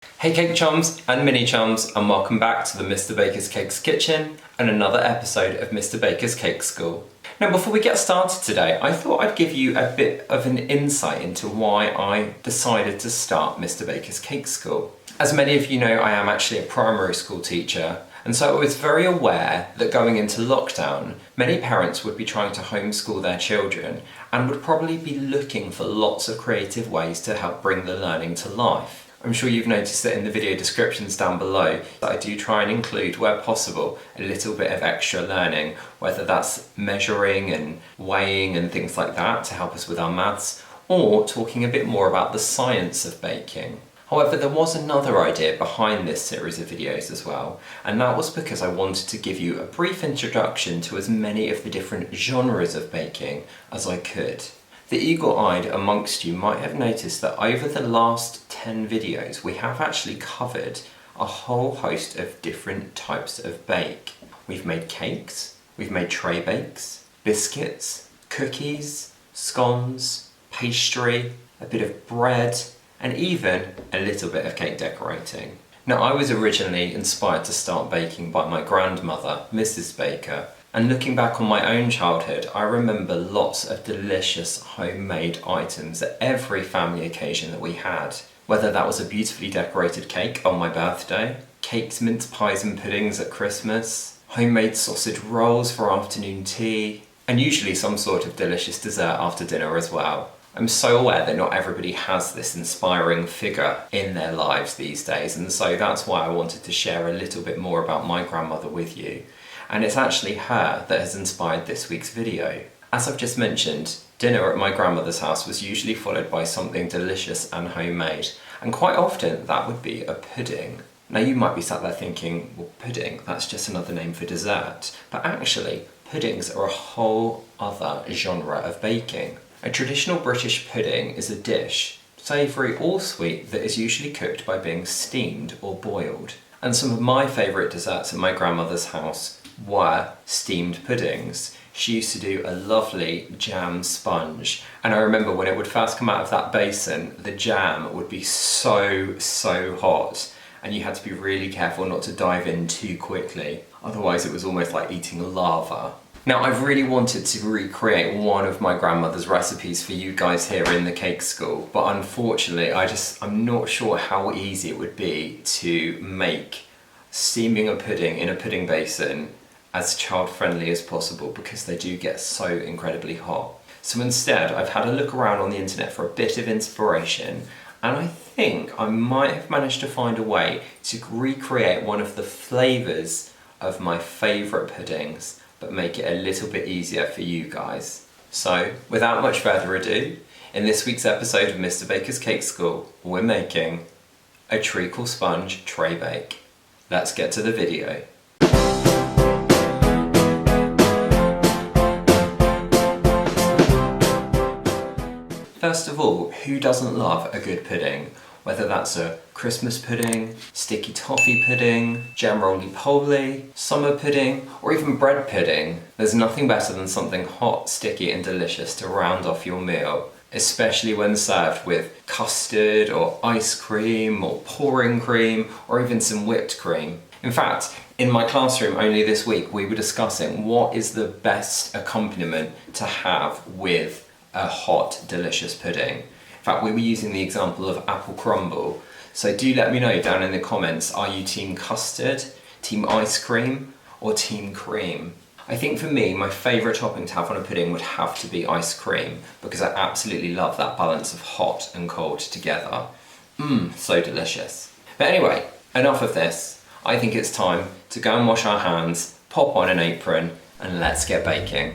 Hey Cake Chums and Mini Chums, and welcome back to the Mr. Baker's Cakes Kitchen and another episode of Mr. Baker's Cake School. Now before we get started today, I thought I'd give you a bit of an insight into why I decided to start Mr. Baker's Cake School. As many of you know, I am actually a primary school teacher, and so I was very aware that going into lockdown, many parents would be trying to homeschool their children and would probably be looking for lots of creative ways to help bring the learning to life. I'm sure you've noticed that in the video descriptions down below that I do try and include, where possible, a little bit of extra learning, whether that's measuring and weighing and things like that to help us with our maths, or talking a bit more about the science of baking. However, there was another idea behind this series of videos as well, and that was because I wanted to give you a brief introduction to as many of the different genres of baking as I could. The eagle-eyed amongst you might have noticed that over the last 10 videos we have actually covered a whole host of different types of bake. We've made cakes, we've made tray bakes, biscuits, cookies, scones, pastry, a bit of bread, and even a little bit of cake decorating. Now I was originally inspired to start baking by my grandmother, Mrs. Baker, and looking back on my own childhood, I remember lots of delicious homemade items at every family occasion that we had. Whether that was a beautifully decorated cake on my birthday, cakes, mince pies and puddings at Christmas, homemade sausage rolls for afternoon tea, and usually some sort of delicious dessert after dinner as well. I'm so aware that not everybody has this inspiring figure in their lives these days, and so that's why I wanted to share a little bit more about my grandmother with you. And it's actually her that has inspired this week's video. As I've just mentioned, dinner at my grandmother's house was usually followed by something delicious and homemade, and quite often that would be a pudding. Now you might be sat there thinking, well, pudding, that's just another name for dessert. But actually, puddings are a whole other genre of baking. A traditional British pudding is a dish, savoury or sweet, that is usually cooked by being steamed or boiled. And some of my favourite desserts at my grandmother's house were steamed puddings. She used to do a lovely jam sponge, and I remember when it would first come out of that basin, the jam would be so hot, and you had to be really careful not to dive in too quickly, otherwise it was almost like eating lava. Now I've really wanted to recreate one of my grandmother's recipes for you guys here in the cake school, but unfortunately I'm not sure how easy it would be to make steaming a pudding in a pudding basin as child-friendly as possible, because they do get so incredibly hot. So instead, I've had a look around on the internet for a bit of inspiration, and I think I might have managed to find a way to recreate one of the flavours of my favourite puddings, but make it a little bit easier for you guys. So, without much further ado, in this week's episode of Mr. Baker's Cake School, we're making a treacle sponge tray bake. Let's get to the video. First of all, who doesn't love a good pudding? Whether that's a Christmas pudding, sticky toffee pudding, jam roly-poly, summer pudding, or even bread pudding, there's nothing better than something hot, sticky and delicious to round off your meal, especially when served with custard or ice cream or pouring cream or even some whipped cream. In fact, in my classroom only this week we were discussing what is the best accompaniment to have with a hot, delicious pudding. In fact, we were using the example of apple crumble. So do let me know down in the comments, are you team custard, team ice cream, or team cream? I think for me, my favourite topping to have on a pudding would have to be ice cream, because I absolutely love that balance of hot and cold together. So delicious. But anyway, enough of this. I think it's time to go and wash our hands, pop on an apron, and let's get baking.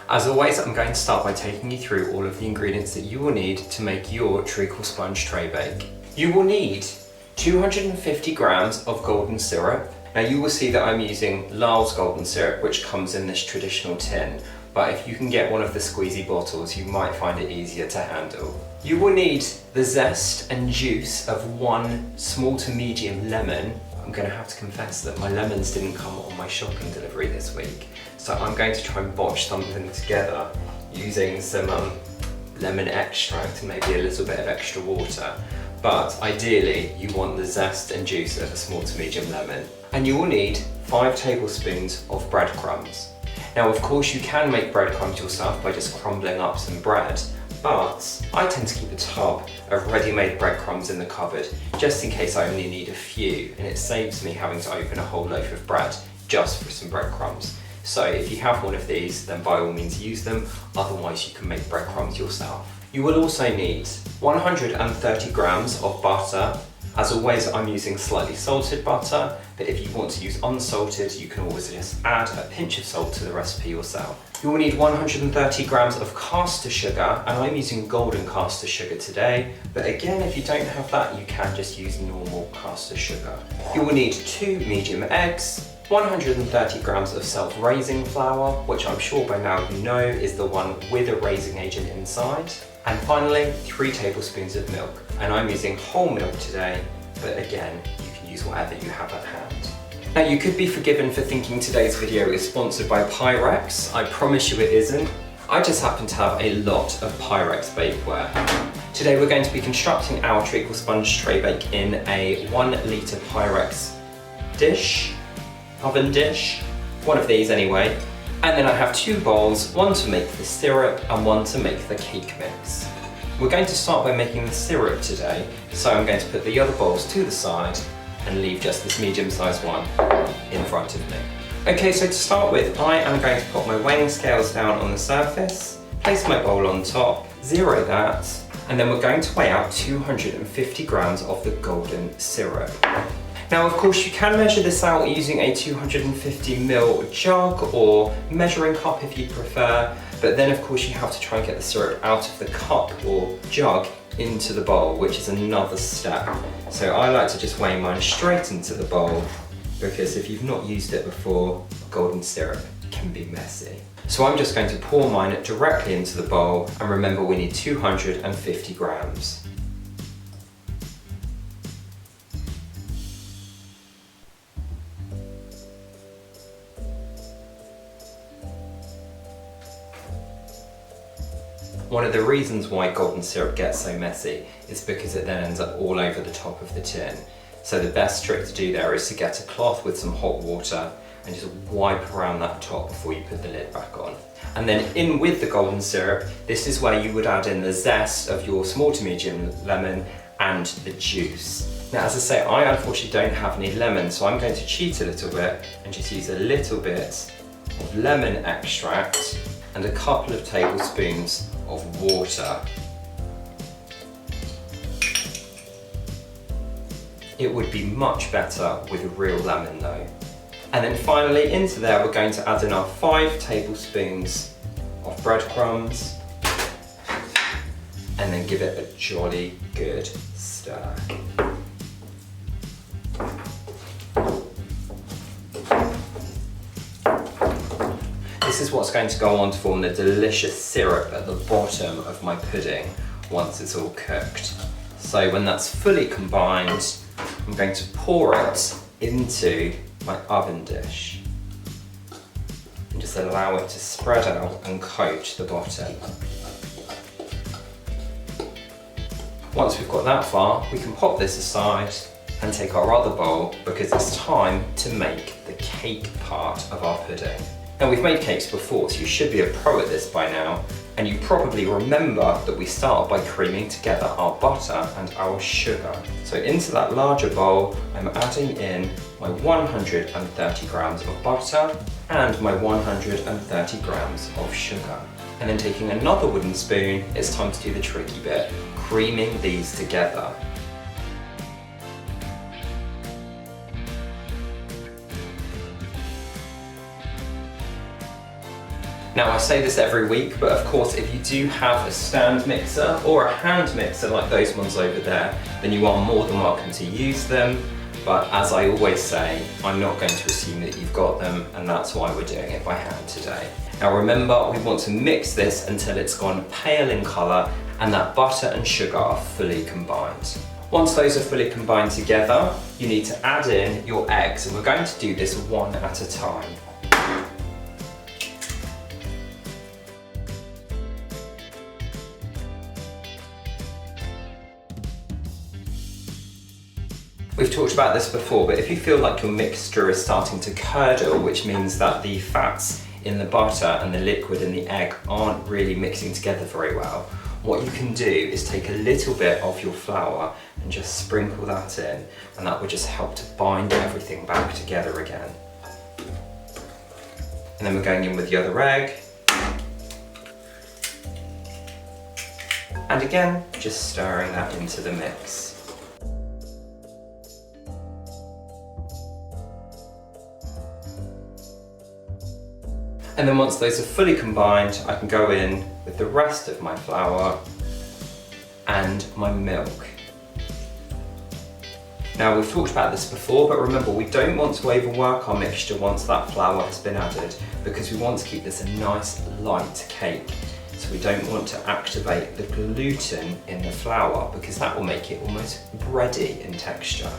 As always, I'm going to start by taking you through all of the ingredients that you will need to make your treacle sponge tray bake. You will need 250 grams of golden syrup. Now you will see that I'm using Lyle's golden syrup, which comes in this traditional tin, but if you can get one of the squeezy bottles, you might find it easier to handle. You will need the zest and juice of one small to medium lemon. I'm going to have to confess that my lemons didn't come on my shopping delivery this week, so I'm going to try and botch something together using some lemon extract and maybe a little bit of extra water. but ideally you want the zest and juice of a small to medium lemon. And you will need 5 tablespoons of breadcrumbs. Now of course you can make breadcrumbs yourself by just crumbling up some bread, but I tend to keep a tub of ready-made breadcrumbs in the cupboard just in case I only need a few, and it saves me having to open a whole loaf of bread just for some breadcrumbs. So if you have one of these, then by all means use them, otherwise you can make breadcrumbs yourself. You will also need 130 grams of butter. As always, I'm using slightly salted butter, but if you want to use unsalted, you can always just add a pinch of salt to the recipe yourself. You will need 130 grams of caster sugar, and I'm using golden caster sugar today, but again, if you don't have that, you can just use normal caster sugar. You will need 2 medium eggs, 130 grams of self-raising flour, which I'm sure by now you know is the one with a raising agent inside. And finally, 3 tablespoons of milk. And I'm using whole milk today, but again, you can use whatever you have at hand. Now you could be forgiven for thinking today's video is sponsored by Pyrex. I promise you it isn't. I just happen to have a lot of Pyrex bakeware. Today we're going to be constructing our treacle sponge tray bake in a 1 litre Pyrex dish, oven dish, one of these anyway. And then I have 2 bowls, one to make the syrup and one to make the cake mix. We're going to start by making the syrup today, so I'm going to put the other bowls to the side and leave just this medium-sized one in front of me. Okay, so to start with, I am going to put my weighing scales down on the surface, place my bowl on top, zero that, and then we're going to weigh out 250 grams of the golden syrup. Now of course you can measure this out using a 250ml jug or measuring cup if you prefer, but then of course you have to try and get the syrup out of the cup or jug into the bowl, which is another step. So I like to just weigh mine straight into the bowl, because if you've not used it before, golden syrup can be messy. So I'm just going to pour mine directly into the bowl, and remember we need 250 grams. One of the reasons why golden syrup gets so messy is because it then ends up all over the top of the tin. So the best trick to do there is to get a cloth with some hot water and just wipe around that top before you put the lid back on. And then in with the golden syrup, this is where you would add in the zest of your small to medium lemon and the juice. Now as I say, I unfortunately don't have any lemon, so I'm going to cheat a little bit and just use a little bit of lemon extract and a couple of tablespoons of water. It would be much better with a real lemon though. And then finally into there we're going to add in our 5 tablespoons of breadcrumbs and then give it a jolly good stir. This is what's going to go on to form the delicious syrup at the bottom of my pudding once it's all cooked. So when that's fully combined, I'm going to pour it into my oven dish and just allow it to spread out and coat the bottom. Once we've got that far, we can pop this aside and take our other bowl, because it's time to make the cake part of our pudding. Now we've made cakes before, so you should be a pro at this by now, and you probably remember that we start by creaming together our butter and our sugar. So into that larger bowl, I'm adding in my 130 grams of butter and my 130 grams of sugar. And then taking another wooden spoon, it's time to do the tricky bit, creaming these together. Now I say this every week, but of course if you do have a stand mixer or a hand mixer like those ones over there, then you are more than welcome to use them. But as I always say, I'm not going to assume that you've got them, and that's why we're doing it by hand today. Now remember, we want to mix this until it's gone pale in colour and that butter and sugar are fully combined. Once those are fully combined together, you need to add in your eggs, and we're going to do this one at a time. we've talked about this before, but if you feel like your mixture is starting to curdle, which means that the fats in the butter and the liquid in the egg aren't really mixing together very well, what you can do is take a little bit of your flour and just sprinkle that in, and that will just help to bind everything back together again. And then we're going in with the other egg. And again, just stirring that into the mix. And then once those are fully combined, I can go in with the rest of my flour and my milk. Now, we've talked about this before, but remember, we don't want to overwork our mixture once that flour has been added, because we want to keep this a nice light cake. So we don't want to activate the gluten in the flour, because that will make it almost bready in texture.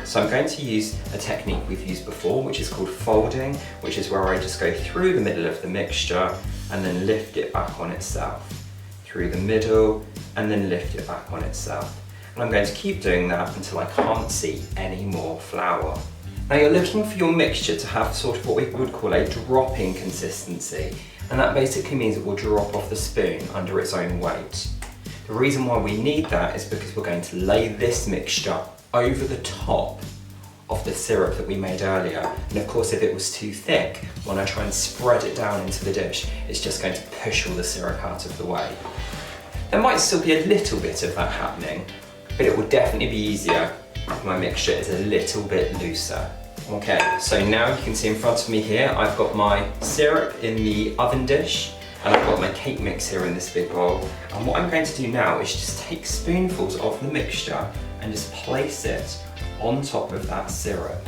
So I'm going to use a technique we've used before, which is called folding, which is where I just go through the middle of the mixture and then lift it back on itself. Through the middle and then lift it back on itself. And I'm going to keep doing that until I can't see any more flour. Now, you're looking for your mixture to have sort of what we would call a dropping consistency. And that basically means it will drop off the spoon under its own weight. The reason why we need that is because we're going to lay this mixture over the top of the syrup that we made earlier. And of course, if it was too thick, when I try and spread it down into the dish, it's just going to push all the syrup out of the way. There might still be a little bit of that happening, but it will definitely be easier if my mixture is a little bit looser. Okay, so now you can see in front of me here, I've got my syrup in the oven dish, and I've got my cake mix here in this big bowl. And what I'm going to do now is just take spoonfuls of the mixture and just place it on top of that syrup.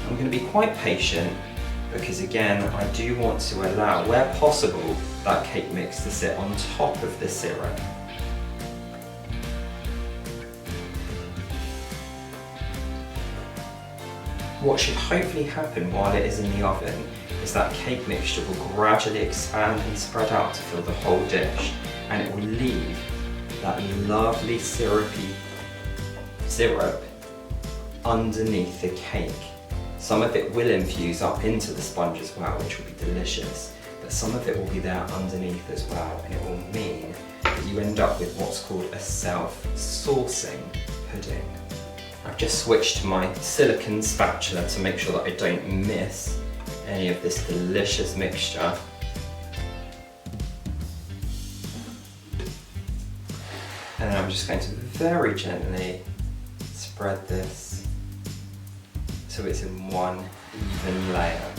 I'm going to be quite patient, because again, I do want to allow, where possible, that cake mix to sit on top of the syrup. What should hopefully happen while it is in the oven is that cake mixture will gradually expand and spread out to fill the whole dish, and it will leave that lovely syrupy syrup underneath the cake. Some of it will infuse up into the sponge as well, which will be delicious, but some of it will be there underneath as well, and it will mean that you end up with what's called a self-saucing pudding. I've just switched to my silicone spatula to make sure that I don't miss any of this delicious mixture. And then I'm just going to very gently spread this so it's in one even layer.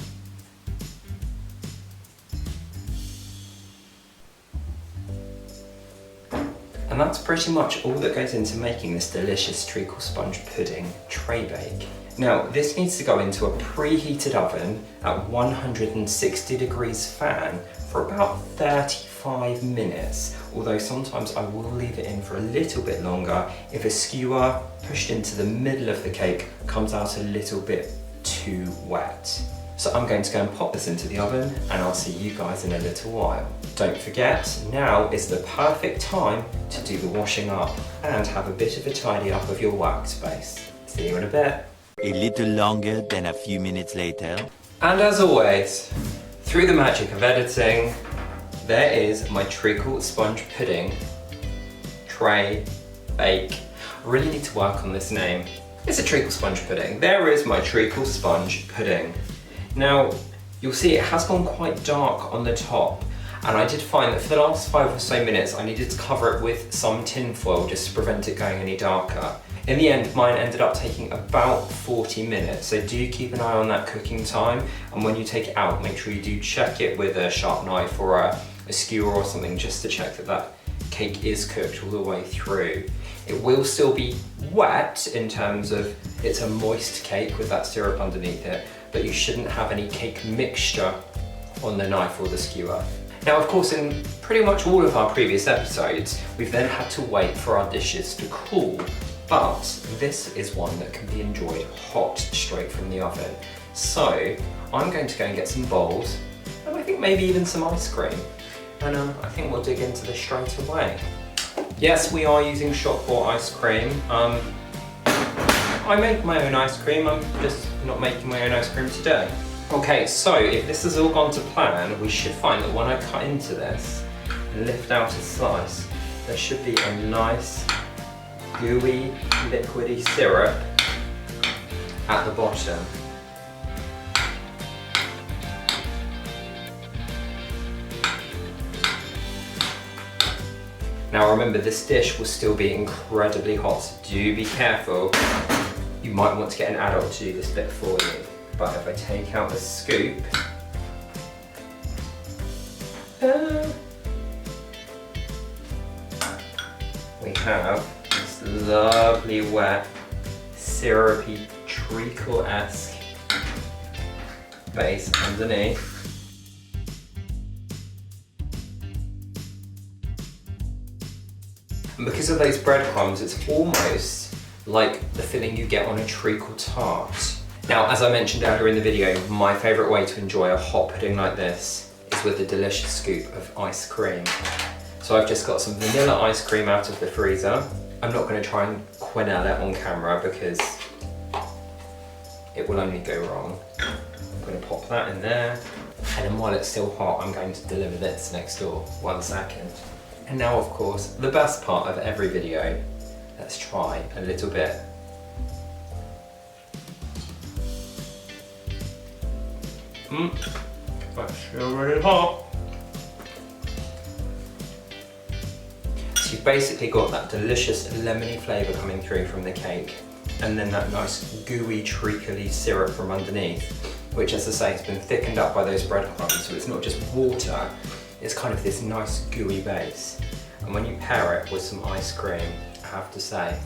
And that's pretty much all that goes into making this delicious treacle sponge pudding tray bake. Now, this needs to go into a preheated oven at 160 degrees fan for about 35 minutes, although sometimes I will leave it in for a little bit longer if a skewer pushed into the middle of the cake comes out a little bit too wet. So I'm going to go and pop this into the oven, and I'll see you guys in a little while. Don't forget, now is the perfect time to do the washing up and have a bit of a tidy up of your workspace. See you in a bit. A little longer than a few minutes later. And as always, through the magic of editing, there is my treacle sponge pudding tray bake. I really need to work on this name. It's a treacle sponge pudding. There is my treacle sponge pudding. Now, you'll see it has gone quite dark on the top, and I did find that for the last 5 or so minutes I needed to cover it with some tin foil just to prevent it going any darker. In the end, mine ended up taking about 40 minutes, so do keep an eye on that cooking time, and when you take it out, make sure you do check it with a sharp knife or a skewer or something, just to check that that cake is cooked all the way through. It will still be wet in terms of it's a moist cake with that syrup underneath it, but you shouldn't have any cake mixture on the knife or the skewer. Now, of course, in pretty much all of our previous episodes, we've then had to wait for our dishes to cool, but this is one that can be enjoyed hot straight from the oven. So I'm going to go and get some bowls, and I think maybe even some ice cream, and I think we'll dig into this straight away. Yes, we are using shop bought ice cream. I make my own ice cream, I'm just not making my own ice cream today. Okay, so if this has all gone to plan, we should find that when I cut into this and lift out a slice, there should be a nice gooey, liquidy syrup at the bottom. Now remember, this dish will still be incredibly hot, so do be careful. You might want to get an adult to do this bit for you. But if I take out the scoop, we have this lovely wet, syrupy, treacle-esque base underneath. And because of those breadcrumbs, it's almost like the filling you get on a treacle tart. Now, as I mentioned earlier in the video, my favourite way to enjoy a hot pudding like this is with a delicious scoop of ice cream. So I've just got some vanilla ice cream out of the freezer. I'm not going to try and quenelle it on camera because it will only go wrong. I'm going to pop that in there, and then while it's still hot, I'm going to deliver this next door. 1 second. And now, of course, the best part of every video. Let's try a little bit. That's still really hot. So you've basically got that delicious lemony flavour coming through from the cake, and then that nice gooey, treacly syrup from underneath, which, as I say, has been thickened up by those breadcrumbs, so it's not just water, it's kind of this nice gooey base. And when you pair it with some ice cream, I have to say,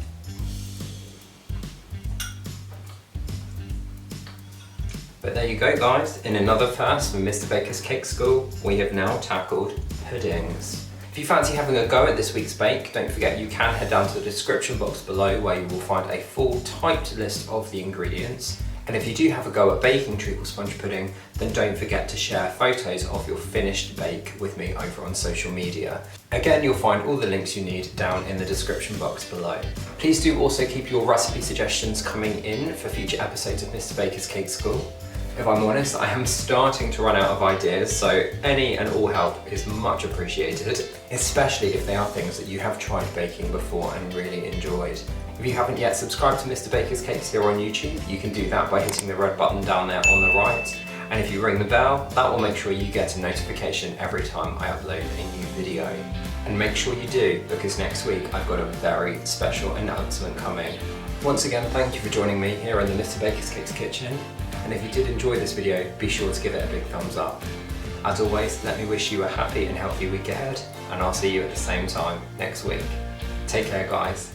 but there you go guys, in another first from Mr. Baker's Cake School, we have now tackled puddings. If you fancy having a go at this week's bake, don't forget you can head down to the description box below where you will find a full typed list of the ingredients. And if you do have a go at baking treacle sponge pudding, then don't forget to share photos of your finished bake with me over on social media. Again, you'll find all the links you need down in the description box below. Please do also keep your recipe suggestions coming in for future episodes of Mr. Baker's Cake School. If I'm honest, I am starting to run out of ideas, so any and all help is much appreciated, especially if they are things that you have tried baking before and really enjoyed. If you haven't yet subscribed to Mr. Baker's Cakes here on YouTube, you can do that by hitting the red button down there on the right. And if you ring the bell, that will make sure you get a notification every time I upload a new video. And make sure you do, because next week I've got a very special announcement coming. Once again, thank you for joining me here in the Mr. Baker's Cakes kitchen. And if you did enjoy this video, be sure to give it a big thumbs up. As always, let me wish you a happy and healthy week ahead, and I'll see you at the same time next week. Take care guys.